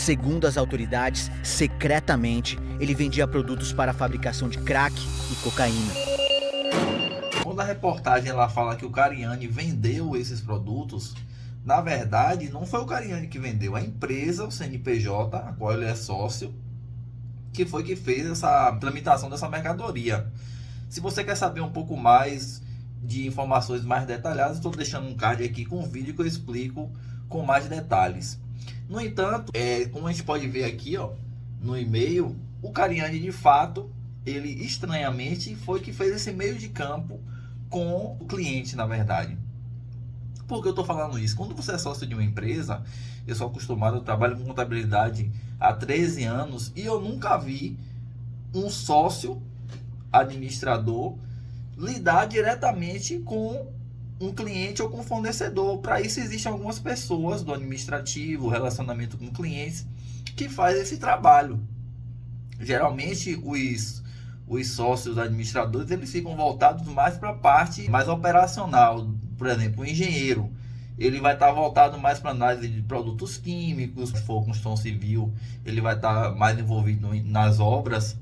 Segundo as autoridades, secretamente, ele vendia produtos para a fabricação de crack e cocaína. Quando a reportagem ela fala que o Cariani vendeu esses produtos, na verdade não foi o Cariani que vendeu, a empresa, o CNPJ, a qual ele é sócio, que foi que fez essa tramitação dessa mercadoria. Se você quer saber um pouco mais de informações mais detalhadas, estou deixando um card aqui com um vídeo que eu explico com mais detalhes. No entanto, como a gente pode ver aqui, ó, no e-mail, o Cariani de fato, ele estranhamente foi que fez esse meio de campo com o cliente, na verdade. Por que eu estou falando isso? Quando você é sócio de uma empresa, eu sou acostumado, eu trabalho com contabilidade há 13 anos e eu nunca vi um sócio administrador lidar diretamente com um cliente ou com um fornecedor. Para isso existem algumas pessoas do administrativo, relacionamento com clientes, que faz esse trabalho. Geralmente os sócios administradores eles ficam voltados mais para a parte mais operacional. Por exemplo, o engenheiro ele vai estar voltado mais para análise de produtos químicos. Se for construção civil, ele vai estar mais envolvido nas obras.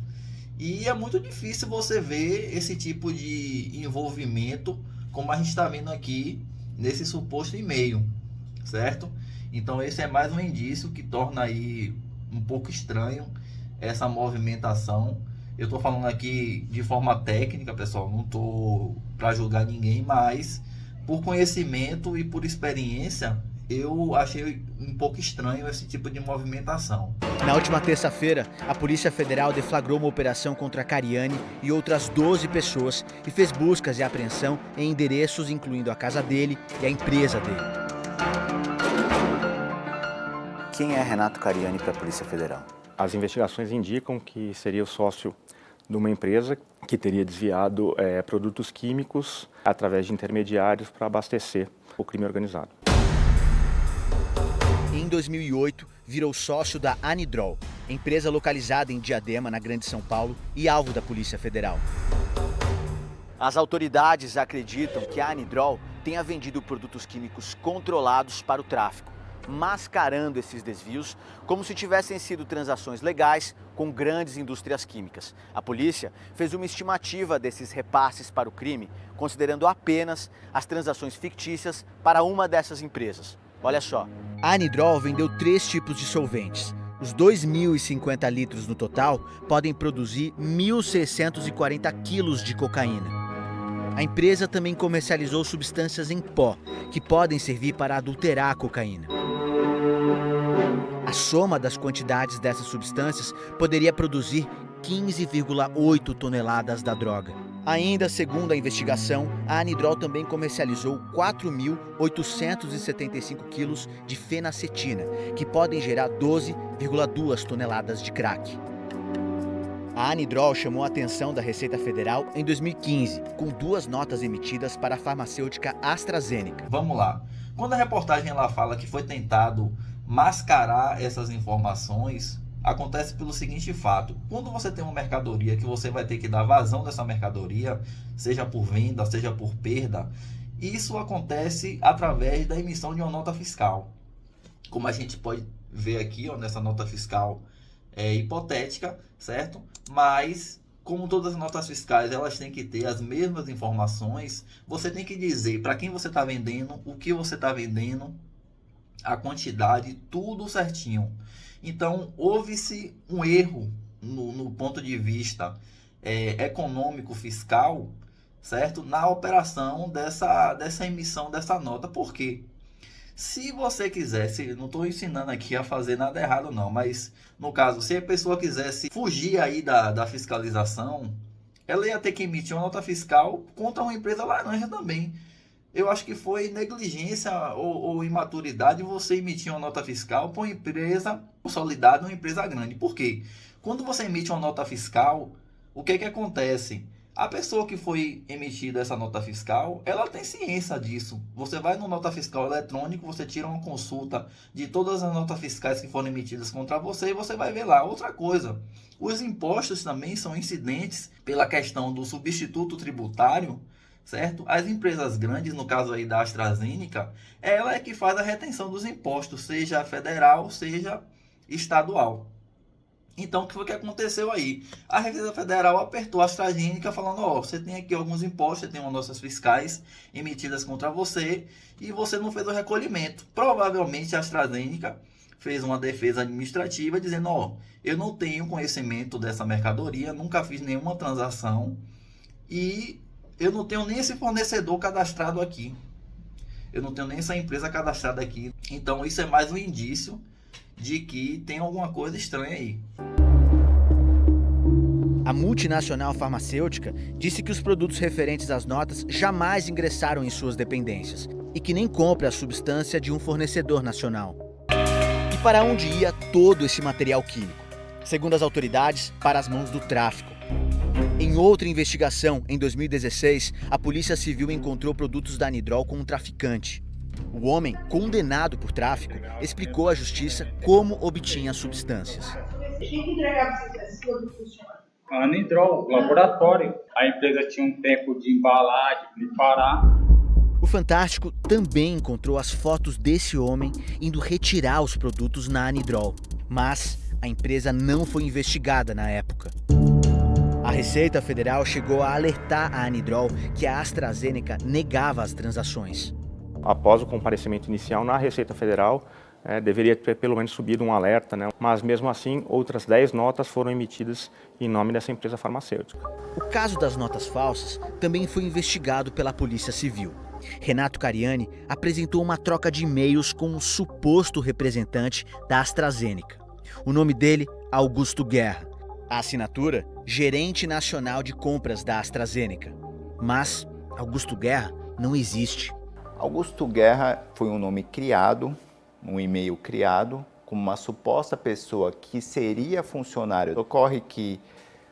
E é muito difícil você ver esse tipo de envolvimento como a gente está vendo aqui nesse suposto e-mail, certo? Então esse é mais um indício que torna aí um pouco estranho essa movimentação. Eu estou falando aqui de forma técnica, pessoal, não estou para julgar ninguém, mas por conhecimento e por experiência, eu achei um pouco estranho esse tipo de movimentação. Na última terça-feira, a Polícia Federal deflagrou uma operação contra Cariani e outras 12 pessoas e fez buscas e apreensão em endereços, incluindo a casa dele e a empresa dele. Quem é Renato Cariani para a Polícia Federal? As investigações indicam que seria o sócio de uma empresa que teria desviado produtos químicos através de intermediários para abastecer o crime organizado. Em 2008, virou sócio da Anidrol, empresa localizada em Diadema, na Grande São Paulo, e alvo da Polícia Federal. As autoridades acreditam que a Anidrol tenha vendido produtos químicos controlados para o tráfico, mascarando esses desvios como se tivessem sido transações legais com grandes indústrias químicas. A polícia fez uma estimativa desses repasses para o crime, considerando apenas as transações fictícias para uma dessas empresas. Olha só, a Anidrol vendeu 3 tipos de solventes. Os 2.050 litros no total podem produzir 1.640 quilos de cocaína. A empresa também comercializou substâncias em pó, que podem servir para adulterar a cocaína. A soma das quantidades dessas substâncias poderia produzir 15,8 toneladas da droga. Ainda segundo a investigação, a Anidrol também comercializou 4.875 quilos de fenacetina, que podem gerar 12,2 toneladas de crack. A Anidrol chamou a atenção da Receita Federal em 2015, com 2 notas emitidas para a farmacêutica AstraZeneca. Vamos lá. Quando a reportagem ela fala que foi tentado mascarar essas informações, acontece pelo seguinte fato: quando você tem uma mercadoria que você vai ter que dar vazão dessa mercadoria, seja por venda, seja por perda, isso acontece através da emissão de uma nota fiscal. Como a gente pode ver aqui, ó, nessa nota fiscal hipotética, certo? Mas como todas as notas fiscais elas têm que ter as mesmas informações, você tem que dizer para quem você está vendendo, o que você está vendendo, a quantidade, tudo certinho. Então, houve-se um erro no ponto de vista econômico, fiscal, certo? Na operação dessa emissão dessa nota. Por quê? Se você quisesse, não estou ensinando aqui a fazer nada errado não, mas no caso, se a pessoa quisesse fugir aí da fiscalização, ela ia ter que emitir uma nota fiscal contra uma empresa laranja também. Eu acho que foi negligência ou imaturidade você emitir uma nota fiscal para uma empresa consolidada, uma empresa grande. Por quê? Quando você emite uma nota fiscal, o que acontece? A pessoa que foi emitida essa nota fiscal, ela tem ciência disso. Você vai no nota fiscal eletrônico, você tira uma consulta de todas as notas fiscais que foram emitidas contra você e você vai ver lá. Outra coisa, os impostos também são incidentes pela questão do substituto tributário, certo? As empresas grandes, no caso aí da AstraZeneca, ela é que faz a retenção dos impostos, seja federal, seja estadual. Então, o que foi que aconteceu aí? A Receita Federal apertou a AstraZeneca falando, ó, você tem aqui alguns impostos, você tem umas notas fiscais emitidas contra você e você não fez o recolhimento. Provavelmente a AstraZeneca fez uma defesa administrativa dizendo, ó, eu não tenho conhecimento dessa mercadoria, nunca fiz nenhuma transação e eu não tenho nem esse fornecedor cadastrado aqui. Eu não tenho nem essa empresa cadastrada aqui. Então, isso é mais um indício de que tem alguma coisa estranha aí. A multinacional farmacêutica disse que os produtos referentes às notas jamais ingressaram em suas dependências e que nem compra a substância de um fornecedor nacional. E para onde ia todo esse material químico? Segundo as autoridades, para as mãos do tráfico. Em outra investigação, em 2016, a Polícia Civil encontrou produtos da Anidrol com um traficante. O homem, condenado por tráfico, explicou à justiça como obtinha as substâncias. Quem que entregava esses produtos? A Anidrol, laboratório. A empresa tinha um tempo de embalar, de preparar. O Fantástico também encontrou as fotos desse homem indo retirar os produtos na Anidrol. Mas a empresa não foi investigada na época. A Receita Federal chegou a alertar a Anidrol que a AstraZeneca negava as transações. Após o comparecimento inicial na Receita Federal, deveria ter pelo menos subido um alerta, né? Mas mesmo assim, outras 10 notas foram emitidas em nome dessa empresa farmacêutica. O caso das notas falsas também foi investigado pela Polícia Civil. Renato Cariani apresentou uma troca de e-mails com um suposto representante da AstraZeneca. O nome dele, Augusto Guerra. A assinatura, Gerente Nacional de Compras da AstraZeneca. Mas Augusto Guerra não existe. Augusto Guerra foi um nome criado, um e-mail criado, como uma suposta pessoa que seria funcionário. Ocorre que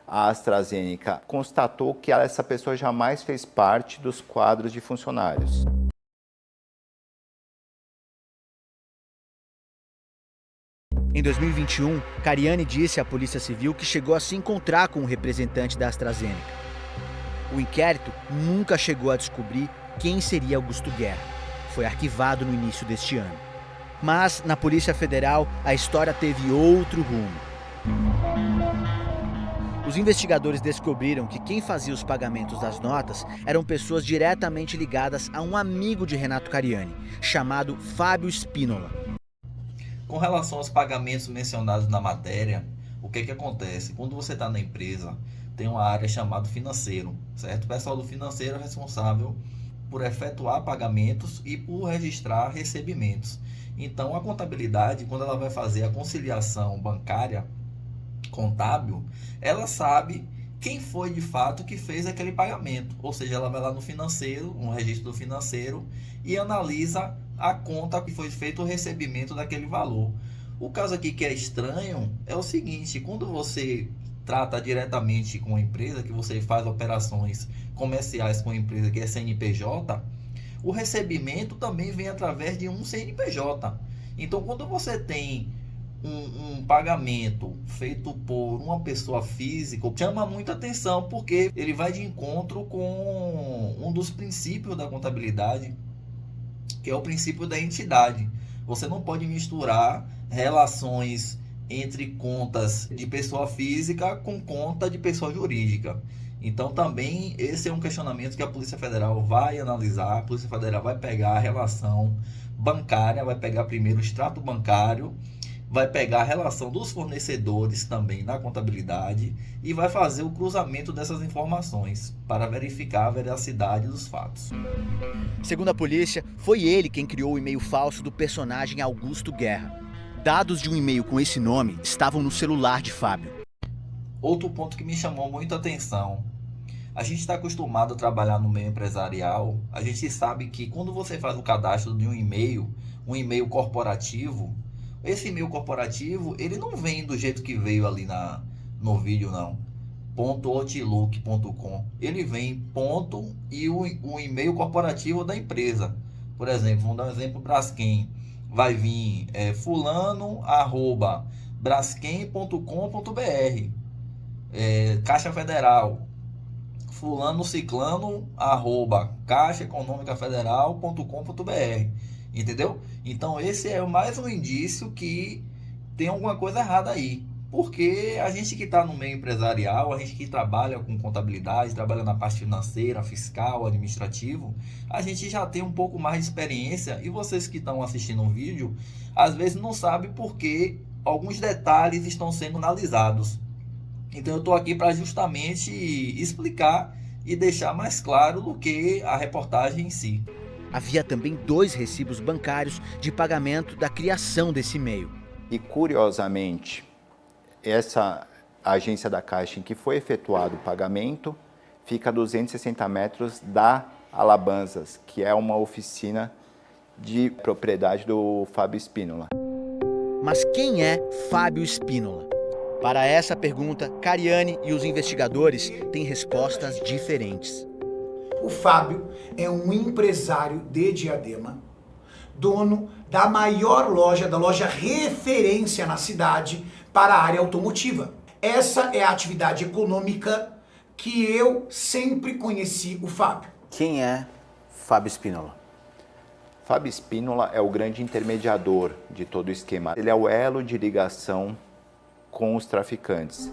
a AstraZeneca constatou que essa pessoa jamais fez parte dos quadros de funcionários. Em 2021, Cariani disse à Polícia Civil que chegou a se encontrar com um representante da AstraZeneca. O inquérito nunca chegou a descobrir quem seria Augusto Guerra. Foi arquivado no início deste ano. Mas, na Polícia Federal, a história teve outro rumo. Os investigadores descobriram que quem fazia os pagamentos das notas eram pessoas diretamente ligadas a um amigo de Renato Cariani, chamado Fábio Spínola. Com relação aos pagamentos mencionados na matéria, o que acontece? Quando você está na empresa, tem uma área chamada financeiro, certo? O pessoal do financeiro é responsável por efetuar pagamentos e por registrar recebimentos. Então, a contabilidade, quando ela vai fazer a conciliação bancária, contábil, ela sabe quem foi de fato que fez aquele pagamento. Ou seja, ela vai lá no financeiro, no registro do financeiro, e analisa a conta que foi feito o recebimento daquele valor. O caso aqui que é estranho é o seguinte: quando você trata diretamente com a empresa, que você faz operações comerciais com a empresa que é CNPJ, o recebimento também vem através de um CNPJ. Então, quando você tem um pagamento feito por uma pessoa física, chama muita atenção, porque ele vai de encontro com um dos princípios da contabilidade, que é o princípio da entidade. Você não pode misturar relações entre contas de pessoa física com conta de pessoa jurídica. Então, também esse é um questionamento que a Polícia Federal vai analisar. A Polícia Federal vai pegar a relação bancária, vai pegar primeiro o extrato bancário, vai pegar a relação dos fornecedores também na contabilidade e vai fazer o cruzamento dessas informações para verificar a veracidade dos fatos. Segundo a polícia, foi ele quem criou o e-mail falso do personagem Augusto Guerra. Dados de um e-mail com esse nome estavam no celular de Fábio. Outro ponto que me chamou muita atenção: a gente está acostumado a trabalhar no meio empresarial, a gente sabe que quando você faz o cadastro de um e-mail corporativo, esse e-mail corporativo, ele não vem do jeito que veio ali no vídeo, não. .outlook.com. Ele vem ponto e o e-mail corporativo da empresa. Por exemplo, vamos dar um exemplo: Braskem. Vai vir fulano@braskem.com.br. Caixa Federal. Fulano ciclano @caixaeconomicafederal.com.br. Entendeu? Então, esse é mais um indício que tem alguma coisa errada aí. Porque a gente que está no meio empresarial, a gente que trabalha com contabilidade, trabalha na parte financeira, fiscal, administrativo, a gente já tem um pouco mais de experiência, e vocês que estão assistindo um vídeo, às vezes não sabem por que alguns detalhes estão sendo analisados. Então eu estou aqui para justamente explicar e deixar mais claro do que a reportagem em si. Havia também 2 recibos bancários de pagamento da criação desse e-mail. E curiosamente, essa agência da Caixa em que foi efetuado o pagamento fica a 260 metros da Alabanzas, que é uma oficina de propriedade do Fábio Spínola. Mas quem é Fábio Spínola? Para essa pergunta, Cariani e os investigadores têm respostas diferentes. O Fábio é um empresário de Diadema, dono da maior loja, da loja referência na cidade para a área automotiva. Essa é a atividade econômica que eu sempre conheci o Fábio. Quem é Fábio Spínola? Fábio Spínola é o grande intermediador de todo o esquema. Ele é o elo de ligação com os traficantes.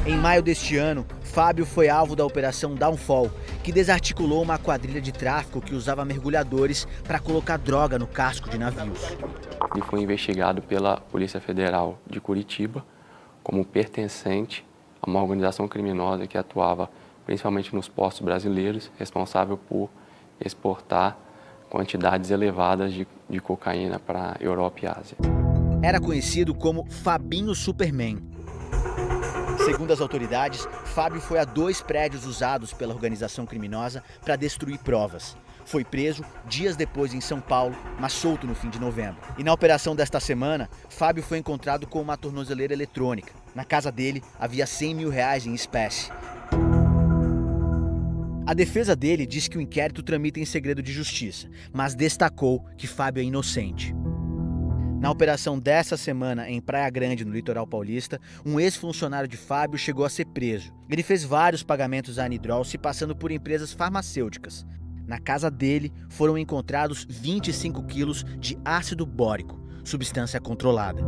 Em maio deste ano, Fábio foi alvo da Operação Downfall, que desarticulou uma quadrilha de tráfico que usava mergulhadores para colocar droga no casco de navios. Ele foi investigado pela Polícia Federal de Curitiba como pertencente a uma organização criminosa que atuava principalmente nos portos brasileiros, responsável por exportar quantidades elevadas de cocaína para a Europa e Ásia. Era conhecido como Fabinho Superman. Segundo as autoridades, Fábio foi a 2 prédios usados pela organização criminosa para destruir provas. Foi preso dias depois em São Paulo, mas solto no fim de novembro. E na operação desta semana, Fábio foi encontrado com uma tornozeleira eletrônica. Na casa dele havia R$100 mil em espécie. A defesa dele diz que o inquérito tramita em segredo de justiça, mas destacou que Fábio é inocente. Na operação dessa semana em Praia Grande, no litoral paulista, um ex-funcionário de Fábio chegou a ser preso. Ele fez vários pagamentos à Anidrol se passando por empresas farmacêuticas. Na casa dele foram encontrados 25 quilos de ácido bórico, substância controlada.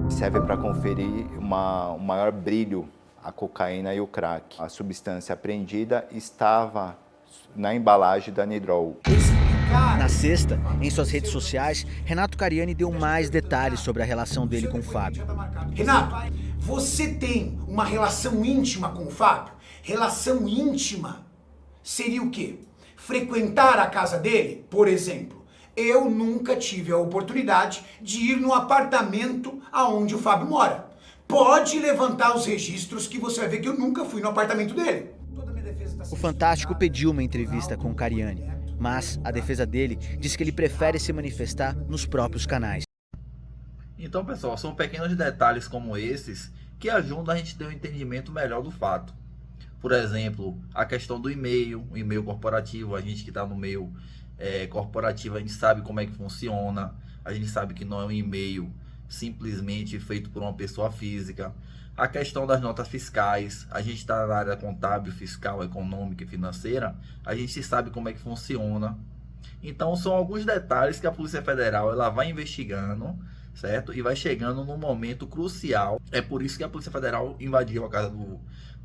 Serve para conferir um maior brilho à cocaína e o crack. A substância apreendida estava na embalagem da Anidrol. Na sexta, em suas redes sociais, Renato Cariani deu mais detalhes sobre a relação dele com o Fábio. Renato, você tem uma relação íntima com o Fábio? Relação íntima seria o quê? Frequentar a casa dele, por exemplo. Eu nunca tive a oportunidade de ir no apartamento aonde o Fábio mora. Pode levantar os registros que você vai ver que eu nunca fui no apartamento dele. O Fantástico pediu uma entrevista com Cariani, mas a defesa dele diz que ele prefere se manifestar nos próprios canais. Então, pessoal, são pequenos detalhes como esses que ajudam a gente a ter um entendimento melhor do fato. Por exemplo, a questão do e-mail, o e-mail corporativo. A gente que está no meio corporativo, a gente sabe como é que funciona. A gente sabe que não é um e-mail simplesmente feito por uma pessoa física. A questão das notas fiscais, a gente está na área contábil, fiscal, econômica e financeira, a gente sabe como é que funciona. Então são alguns detalhes que a Polícia Federal ela vai investigando, certo? E vai chegando num momento crucial. É por isso que a Polícia Federal invadiu a casa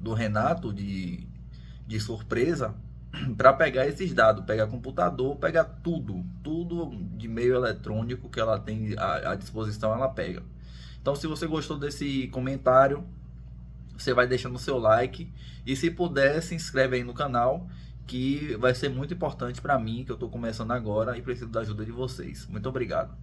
do Renato de surpresa, para pegar esses dados, pegar computador, pegar tudo de meio eletrônico que ela tem à disposição, ela pega. Então, se você gostou desse comentário, você vai deixando o seu like e, se puder, se inscreve aí no canal, que vai ser muito importante para mim, que eu estou começando agora e preciso da ajuda de vocês. Muito obrigado.